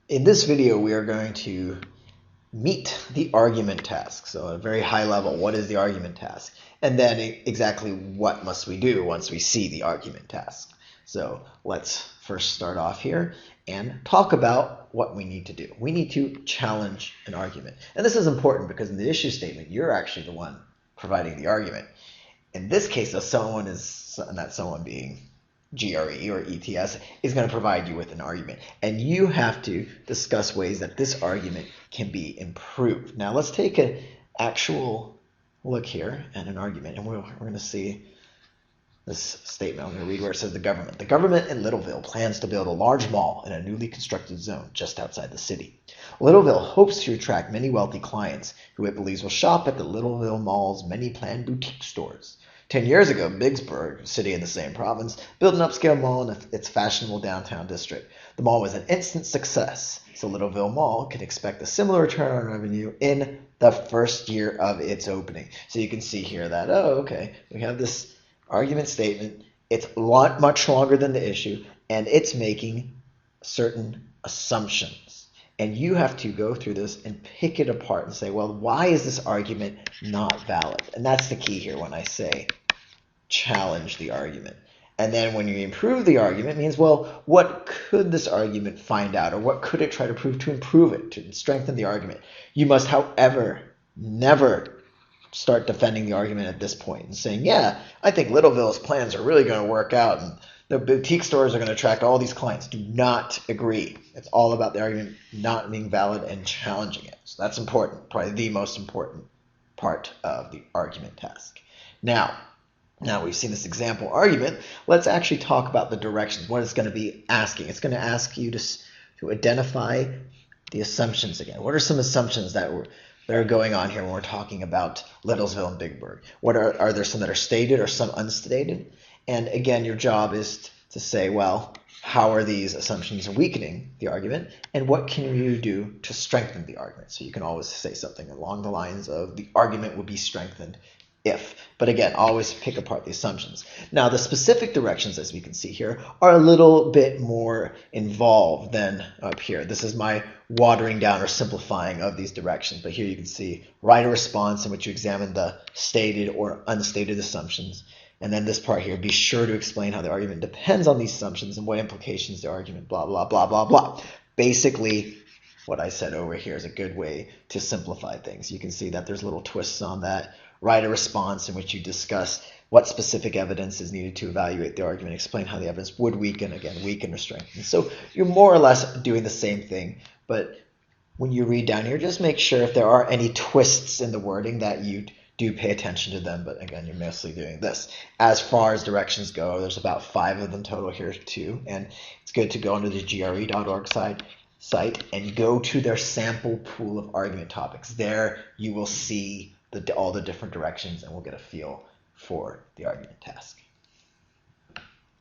In this video, we are going to meet the argument task. So at a very high level, what is the argument task? And then exactly what must we do once we see the argument task? So let's first start off here and talk about what we need to do. We need to challenge an argument. And this is important because in the issue statement, you're actually the one providing the argument. In this case, though, someone being GRE or ETS is going to provide you with an argument, and you have to discuss ways that this argument can be improved. Now let's take an actual look here at an argument, and we're going to see this statement. I'm going to read where it says the government in Littleville plans to build a large mall in a newly constructed zone just outside the city. Littleville hopes to attract many wealthy clients who it believes will shop at the Littleville Mall's many planned boutique stores. 10 years ago, Biggsburg, a city in the same province, built an upscale mall in its fashionable downtown district. The mall was an instant success, so Littleville Mall can expect a similar return on revenue in the first year of its opening. So you can see here that, we have this argument statement. It's much longer than the issue, and it's making certain assumptions. And you have to go through this and pick it apart and say, well, why is this argument not valid? And that's the key here when I say challenge the argument. And then when you improve the argument, it means, well, what could this argument find out, or what could it try to prove to improve it, to strengthen the argument? You must, however, never start defending the argument at this point and saying, yeah, I think Littleville's plans are really going to work out, and the boutique stores are going to attract all these clients. Do not agree. It's all about the argument not being valid and challenging it. So that's important, probably the most important part of the argument task. Now we've seen this example argument, let's actually talk about the directions, what it's going to be asking. It's going to ask you to identify the assumptions again. What are some assumptions that are going on here when we're talking about Littlesville and Biggsburg? Are there some that are stated or some unstated? And again, your job is to say, well, how are these assumptions weakening the argument, and what can you do to strengthen the argument? So you can always say something along the lines of the argument would be strengthened if. But again, always pick apart the assumptions. Now, the specific directions, as we can see here, are a little bit more involved than up here. This is my watering down or simplifying of these directions. But here you can see write a response in which you examine the stated or unstated assumptions. And then this part here, be sure to explain how the argument depends on these assumptions and what implications the argument, blah, blah, blah, blah, blah. Basically, what I said over here is a good way to simplify things. You can see that there's little twists on that. Write a response in which you discuss what specific evidence is needed to evaluate the argument, explain how the evidence would weaken or strengthen. So you're more or less doing the same thing, but when you read down here, just make sure if there are any twists in the wording that you do pay attention to them, but again, you're mostly doing this. As far as directions go, there's about 5 of them total here too, and it's good to go onto the GRE.org site and go to their sample pool of argument topics. There you will see all the different directions, and we'll get a feel for the argument task.